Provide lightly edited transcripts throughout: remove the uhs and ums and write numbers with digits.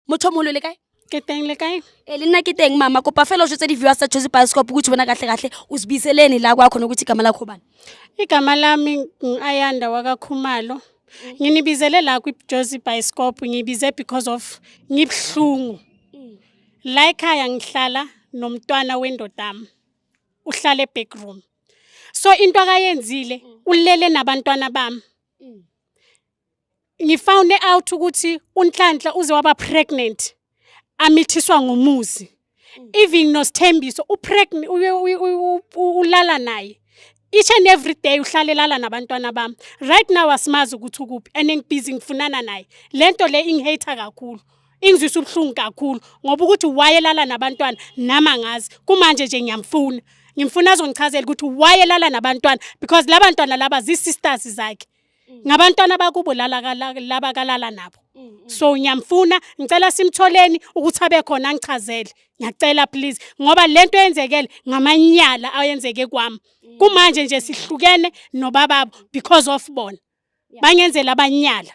Motho mo le kae? Ke teng le kae? Le nna ke teng mama kopa fela o jwetsa di-viewers tsa Jozi Bioscope ukuthi bona kahle usibiseleni la kwakho nokuthi igama lakho bani. Igama lami Ayanda wakaKhumalo. Nginibizele la kwi-Jozi Bioscope ngibize because of ngibhlungu. La ekhaya ngihlala nomntwana wendodami. Uhlala e-backroom. So into akayenzile ulele nabantwana bami. Ngifound out ukuthi uNhlanhla uze waba pregnant. Amithiswa ngumuzi. Even noSthembiso upregnant ulala naye. Each and every day uhlalelala nabantwana bami. Right now asimazi ukuthi ukuphi and ngibusy ngifunana naye. Lento le ingihate kakhulu. Ingizwisa ubhlungu kakhulu ngoba ukuthi wayelala nabantwana nama ngazi. Kumanje nje ngiyamfuna. Ngimfuna azongichazela ukuthi wayelala nabantwana because labantwana laba zisisters zakhe. Ngabantwana bakubo laba kalala nabo. So ngiyamfuna ngicela simtholeni ukuthi abe khona ngichazele. Ngiyacela please ngoba lento yenzekele ngamanyala ayenzeke kwami. Kumanje nje sihlukene nobababo because of bona. Bangenzela abanyala.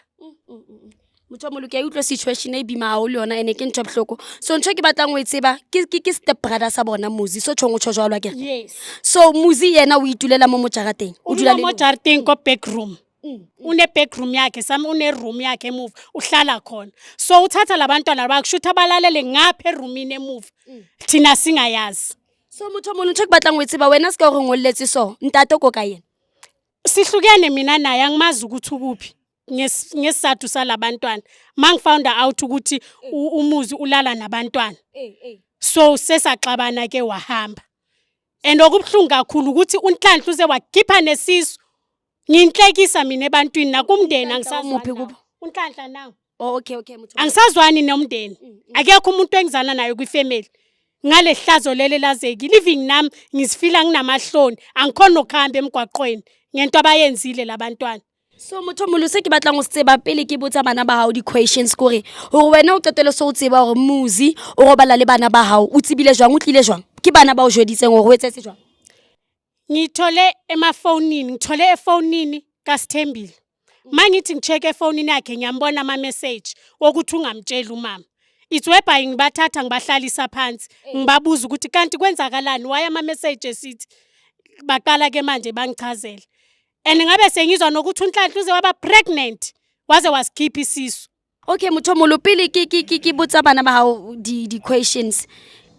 Mothomolo ke utlwa situation e bima ha o le yona ene ke ntwa bohloko. So ntho ke batlang o e tseba ke step brother sa bona Muzi so tshongo tshojwa ke. Yes. So Muzi yena o itulela mo mojarateng. O dula mo jarateng ko back room. Une back room yakhe sami une room yakhe emuva uhlala khona. So uthatha labantwana bakushutha balalele ngapha eroomini emuva. Thina singayazi. So Mothomolo ntho ke batlang o e tseba wena se ka gore ngolletse so ntate ko ka yena. Sihlukene mina naye angimazi ukuthi ukuphi. Ngesizathu salabantwana mangifound out ukuthi umuzi ulala nabantwana so sesaxabana ke wahamba and okubhlungu kakhulu ukuthi uNhlanhla uze wakhipha nesisu nginhlekisa mina ebantwini nakumndeni angisazwani kubo uNhlanhla nawo okay Mothomolo angisazwani nomndeni akekho umuntu engizana naye kwifamily ngale hlazo lele lazeki living nami ngisifila nginamahloni angikhona ukuhamba emgwaqweni ngento abayenzile labantwana. So Mothomolo se ke batlang o se tseba pele ke botsa bana ba hao di-questions kore wena o qetele so o tseba gore Muzi o robala le bana ba hao o tsebile jwang o tlile jwang ke bana ba o joditseng gore o etsetse jwang. Ngithole emafonini ngithole efonini kaSthembile mangithi ngicheck efonini yakhe ngiyambona ama message wokuthi ungamtshela umama itswebha ngibathatha ngibahlalisa phansi ngibabuza ukuthi kanti kwenzakalani why ama message esithi baqala ke manje bangichazela. And ngabe sengizwa nokuthi uNhlanhla uze waba pregnant waze wasikhipha isisu. Okay Mothomolo pele ke botsa bana ba hao di-questions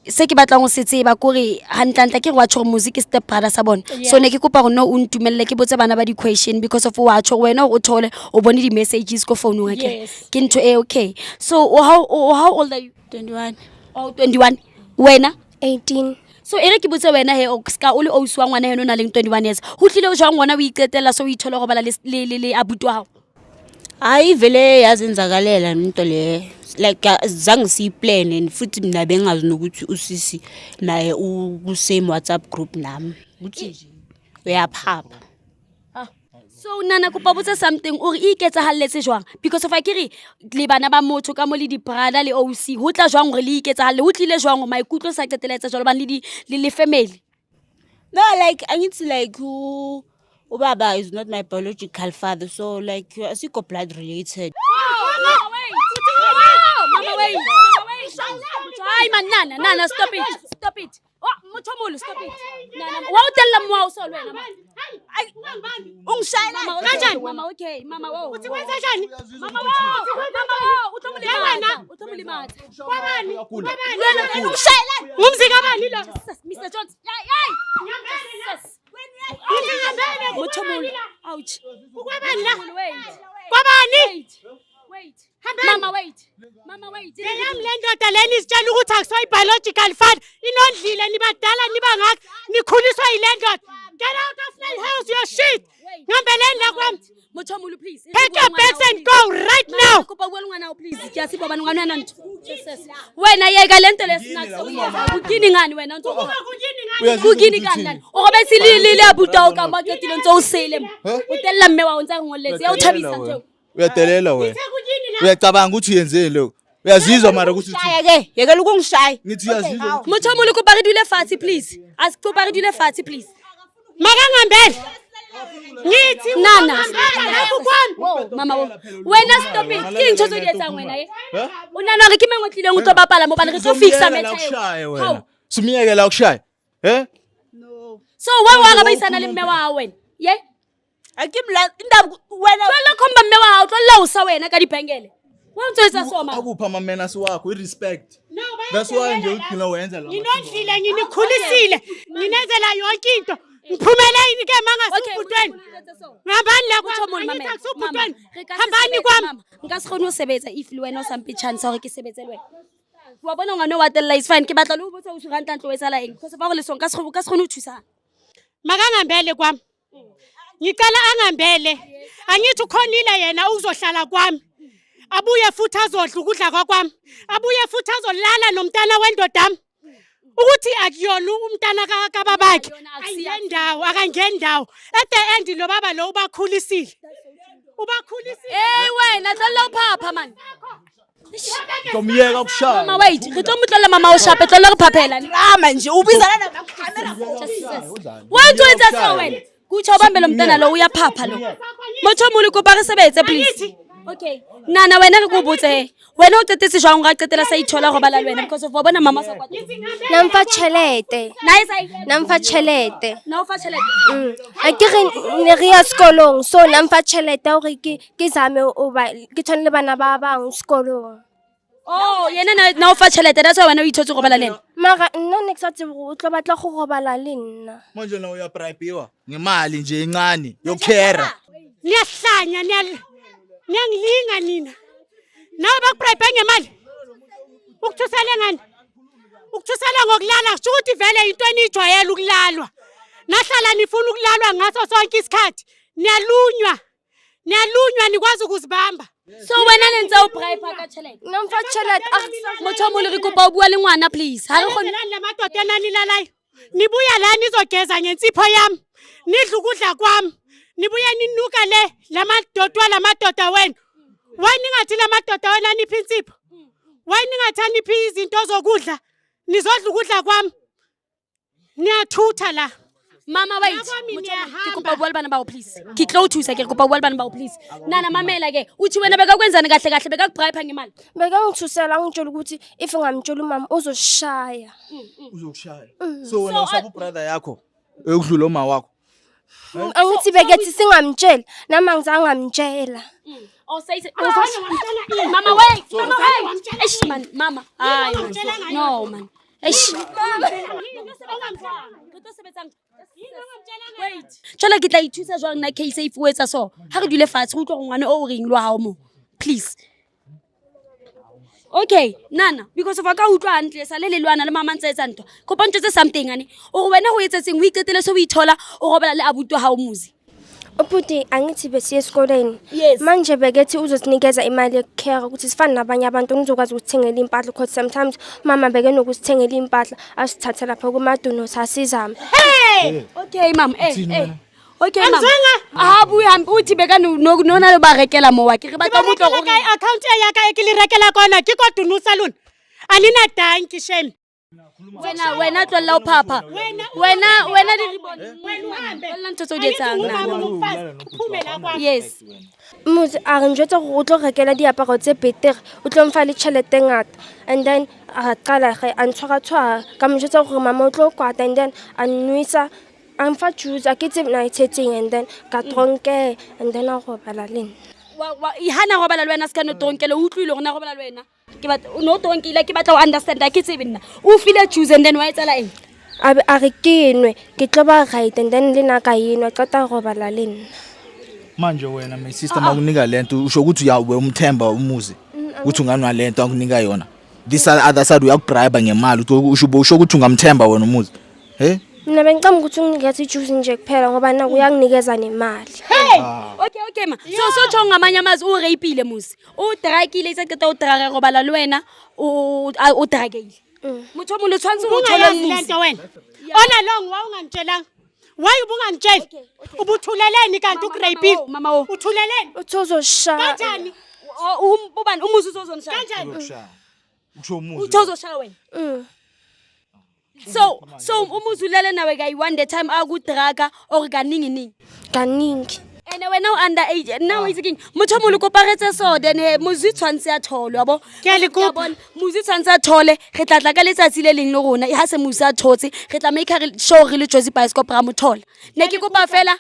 se ke batlang go se tseba kore Hantlantla ke wa tshore Muzi ke step brother sa bona. So ne ke kopa gore no o ntumelle ke botsa bana ba di-question because of wa tshore wena o thole o bone di-messages ko phone wa ke. Ke ntho okay. So how old are you? 21. Oh 21. Wena 18. So ere ke botse wena he o ska o le o swa ngwana heno na leng 21 years. Ho tlile o jwang ngwana o iqetela so o ithola go bala le abuti wa hao. Hayi vele yazenzakalela into le like zange siyiplan and futhi mina bengazi nokuthi usisi naye u same WhatsApp group nami. Uthi nje uyaphapha. So nana kopa botsa something o re iketsa halletse jwang because of akere le bana ba motho ka mo le di brother le OC ho tla jwang gore le iketsa halle ho tlile jwang go maikutlo sa qeteletsa jwalo ban le family. No, like I need to like who Ubaba is not my biological father, so like asiko blood related. Mama wait. Ay man nana stop it. Oh Mothomolo stop it. Nana wa o tella mo so le wena mama. Ay ungishayela kanjani mama okay mama wo. Uthi wenza kanjani? Mama wo uthomulima. Kwabani? Wena ungishayela. Ngumzika bani lo? Mr. Jones. Yay. Mothomolo. Ouch. Ukwabani la? Wait. Kwabani? Wait. Mama wait. Yami le ndoda leni isitshela ukuthi akusoy biological father. Inondlile nibadala nibangaka nikhuliswa yile ndoda. Get out of my house your shit. Ngambeleni la kwami. Mothomolo please. Pack your bags and go right now. Kuba kwela ngwana please. Kuyasiba bani ngwana yana ntho. Wena yeka lento lesinakho uyenza. Kugini ngani wena ntso? Kugini ngani? O gobe silile abuta o ka maketile ntso o sele. O tella mme wa o ntsa ngoletse. Ya o thabisa ntho. Uyadelela wena. Uyacabanga ukuthi uyenzeni lokho? Uyazizwa mara ukuthi Shaya ke, yekela ukungishaya. ngithi uyazizwa. Mothomolo ko ba re dule fatshe please. As ko ba re dule fatshe please. Makangambele. ngithi Nana. lapho kwami Wo, mama wo. Wena stop it. Ke ntho tso di etsang wena e. O nana re ke mengotlileng o tlo bapala mo bana re tlo fixa match. How? Sumiyekela ukushaya. So wa ga ba isana le mme wa wena. Ye? Akimla indaba wena Tlola khomba mme wa hao tlola o sa wena ka dipengele. Wa ntse etsa so mama. Akupha mamenasi wakho i-respect. That's why nje ugcina wenza la. nginondlile nginikhulisile nginenzela yonke into ngiphumele yini ke mangasubhutweni ngabani la Uthomoni mama. kusubhutweni hambani kwami Nka se kgone ho sebetsa if le wena o sa mpe chance hore ke sebetse le wena. Wa bona ngwana wa tella is fine ke batla le ho botsa o se ranta ntlo e sala eng. Because ba go le song ka se kgone ho thusa. makangambele kwami ngicela angambele angithi ukhonile yena uzohlala kwami abuye futhi azodla ukudla kwakwami abuye futhi azolala nomntana wendodami ukuthi akuyona umntana kababakhe ayendawo akangendawo at the end lo baba lo ubakhulisile Wena tlola uphapha man. Komyeka ukushaya. Mama wait, re tlo motlola mama o shape tlola re phaphela. drama nje ubizana na camera. Wena etsa so wena. Kutsho bambe lo mntana lo uyaphapha lo. Motho mo le kopa re sebetse please. Okay. Nana wena re go botse. Wena o qetetse jwang ga qetela sa ithola go bala le wena because of wa bona mama sa kwatla. Namfa chelete. Nice ai. Namfa chelete. Na o fa tšhelete. A ke ne re ya sekolong so namfa chelete hore ke zame o ba ke tshwane le bana ba bang sekolong. Oh, yena na o fa tšhelete that's why wena o ithotse go bala le wena. Mara nna ne ke sa tsebe gore o tlo batla go robala le nna. Manje na uyabribewa ngemali nje encane yokhera. niyahlanya niyangilinga nina nawe bakubribe ngemali ukuthusela ngani ukuthusela ngokulala kusho ukuthi vele into enijwayele ukulalwa nahlala nifuna ukulalwa ngaso sonke isikhathi niyalunywa nikwazi ukuzibamba So wena nenze o bribe ka tšhelete. Namfa chelete Motho mo le re kopa o bua le ngwana please. Ha re kgone la madoda enanilalayo nibuya la nizogeza ngensipho yami nidla ukudla kwami nibuye ninuka le lamadoda wena wena ningathi lamadoda wena aniphi insipho wena ningathi aniphi izinto zokudla nizodla ukudla kwami niyathutha la Mama wait. Ke kopa bua le bana bao please. Ke tlo o thusa ke kopa bua le bana bao please. Nana mamela ke. Uthi wena beka kwenzani kahle beka kubribe ngemali. beka ngithusela ngitshela ukuthi if ngamtshela umama uzoshaya. Uzokushaya. So wena usabu brother yakho ekudlula uma wakho. Angithi bekethi singamtsheli nama ngizangamtshela. Oh say Mama wait. Eish man mama. Hayi man. No man. Eish. Wait. Tšhola ke tla ithusa jwang na case if o etsa so. Ha re dule fatshe go tlo go ngwane o reng lo hao mo. Please. Okay, Nana, because of ka utlwa hantle sa le lelwana le mama ntse etsa ntwa. Kopa ntse something ane. O go wena go etsetseng o iqetele so o ithola o robala le abuti hao muzi. Ubuti angithi besiye esikoleni. Yes. Manje bekethi uzosinikeza imali yekhere ukuthi sifane nabanye abantu nizokwazi ukuthengela impahla because sometimes mama beke nokusithengela impahla asithatha lapha kumaduno sasizama. Okay, mama. Okay, mama. Ha bu hambi uthi beka nona lo ba rekela mo wa ke re batla mo tlo go account ya ka e ke le rekela kona ke ko dunu salon alina danki shame wena tlolla o phapha. Wena di ribone. Wena ntse tso di etsang na. Yes. Muzi a re njwetsa gore o tlo rekela diaparo tse betere o tlo mfa le tšhelete ngata and then a qala ge a ntshwara ka mo njwetsa gore mama o tlo kwata and then a nwisa I'm for choose I get na itsetseng and then ka tronke and then a go bala le nna. Ihana go bala le wena se ka no tronkele o utlwile go na go bala le wena. Ke batla no tronkile ke batla o understand ke tsebe nna. O feel choose and then wa etsala eng? A re ke nwe ke tlo ba right and then le na ka yinwa qata go bala le nna. Manje wena my sister makunika lento usho ukuthi uyawe umthemba umuzi ukuthi unganwa lento akunika yona. This other side uyakubribe ngemali usho ukuthi ungamthemba wena umuzi. Mina bengicela ukuthi unginikeze ijuice nje kuphela ngoba na uyanginikeza nemali. Okay ma. So chonga ngamanye amazi o rapeile musi. O dragile itse qeta o draga go bala le wena o dragile. Motho mo le tshwantse go thola lento wena ona long wa ungangitshelanga why ubungangitsheli ubuthuleleni kanti ugrape mama o uthuleleni Uthozoshaya. kanjani ubani umuzi uzozonishaya kanjani Usho umuzi. uthozoshaya wena So umuzulele nawe guy one the time akudraga or kaningi kaningi. and wena u under age now is king motho mo le koparetse so then muzi tshwantse ya tholo yabo Ke a le kopa. muzi tshwantse ya thole re tlatla ka letsatsi le leng le rona ha se muzi a thotse re tla make show re le Jozi Bioscope ra mothola ne ke kopa fela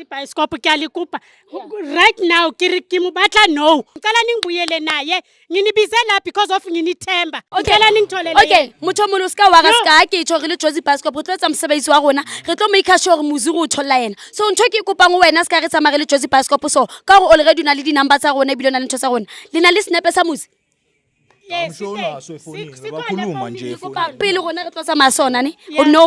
Bioscope ke a le kopa. Right now ke mo batla no. Ngicela ningibuyele naye. Nginibizela because of nginithemba. Ngicela ningitholele. Okay motho mo lo ska wa ga ska ke tshore le Jozi Bioscope re tloetsa mosebetsi wa rona re tlo make sure muzi go thola yena so ntho ke kopa wena ska re tsamagele Jozi Bioscope so ka gore already una le di number tsa rona ebile na le ntho tsa rona le na le snap sa muzi Yes. bakhuluma nje efonini pele rona re tlotsa masona ne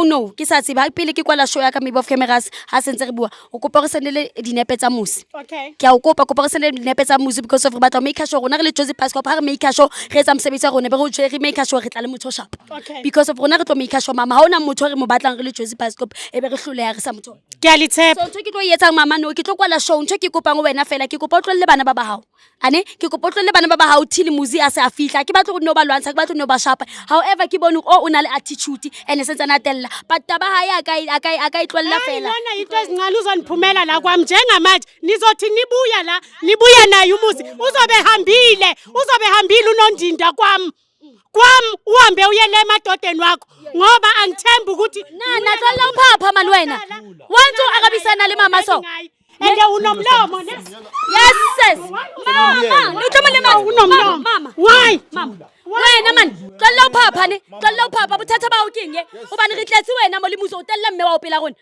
no ke sa tseba pele ke kwala show ya ka maybe of cameras ha sentse re bua o kopa re sendele dinepe tsa musi Okay. ke a o kopa re sendele dinepe tsa musi because of re batla make sure rona re le Jozi Bioscope ha re make sure re etsa mosebetsi wa rona be re make sure re tla le motho sharp Okay. because of rona re tlo make sure mama ha ona motho re mo batlang re le Jozi Bioscope e be re hlole ya re sa motho Ke a le tshepa. so ntho ke tlo etsang mama no ke tlo kwala show ntho ke kopang wena fela ke kopa o tlolle bana ba hao ane ke kopa o tlolle bana ba hao till muzi a se a fihla ke batlo go no ba lwantsha ke batlo no ba shapa however ke bone o na le attitude and senza na tella but taba ha ya akai tlolla fela Lona into ezincane uzoniphumela la kwami njengamanje nizothi nibuya naye umuzi uzobe hambile unondinda kwami uhambe uyele emadodeni wakho ngoba angithembi ukuthi na tlolla uphapha mani wena wantu akabisana le mama so ende unomlomo ne yes sis mama uthomele mama unomlomo mama why wena man tlolla uphapha ne tlolla uphapha bothatha ba o kinge obane re tletse wena mo le muso o tella mme wa o pela rona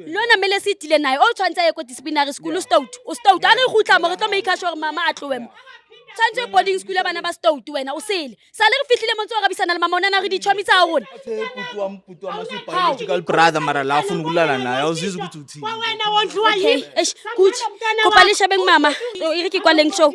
lona mele se tile naye o tshwantse ye ko disciplinary school o stout a re gutla mo re tlo make sure mama a tlowe mo tshwantse boarding school bana ba stout wena o sele sa le re fihlile mo ntse o rabisana le mama ona na re di chomi tsa rona putu wami biological brother mara la afuna ukulala naye awuzizwa ukuthi uthini wena wondliwa okay yini eish good kopa le shebeng mama e re ke kwaleng show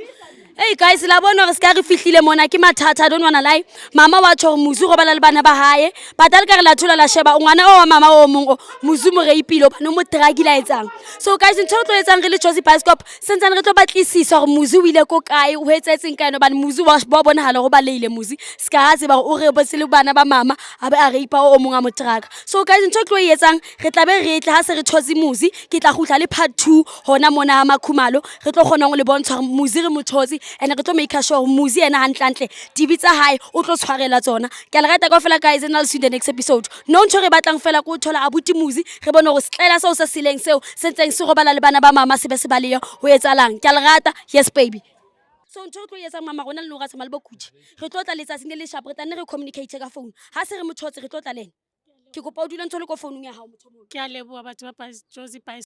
hey guys la bona re ska re fihlile mona ke mathata don't wanna lie mama wa tshore muzi go bala le bana ba hae patale ka re la thola la sheba ngwana o wa mama o mongo muzi mo re ipilo bana mo dragila etsang so guys ntho re tlo etsang re le Jozi Bioscope sentsane re tlo batlisisa gore muzi o ile ko kae o etsetseng kae no bana muzi wa bona hala go baleile muzi ska ha se ba o re bosele bana ba mama a be a re ipa o monga mo traga so guys ntho tlo etsang re tla be re tla ha se re thotse muzi ke tla gutla le part 2 hona mona ha makhumalo re tlo gona go le bontsha muzi re mothotse and re tlo make sure muzi ena hantlantle dibitsa hae o tlo tshwarela tsona ke la rata ka fela guys and I'll see you in the next episode no ntho re batlang fela go thola abuti muzi re bona go setlela seo se sileng seo sentseng se go bala le bana ba mama se be se baleya ho etsalang ke la rata yes baby so ntho tlo etsa mama rona le lo ratsa malebo khuthi re tlo tla letsa sine le sharp re tane re communicate ka phone ha se re mothotse re tlo tla lena ke kopa o dula ntho le ko phone ya hao motho mo ke a leboa batho ba Jozi Bioscope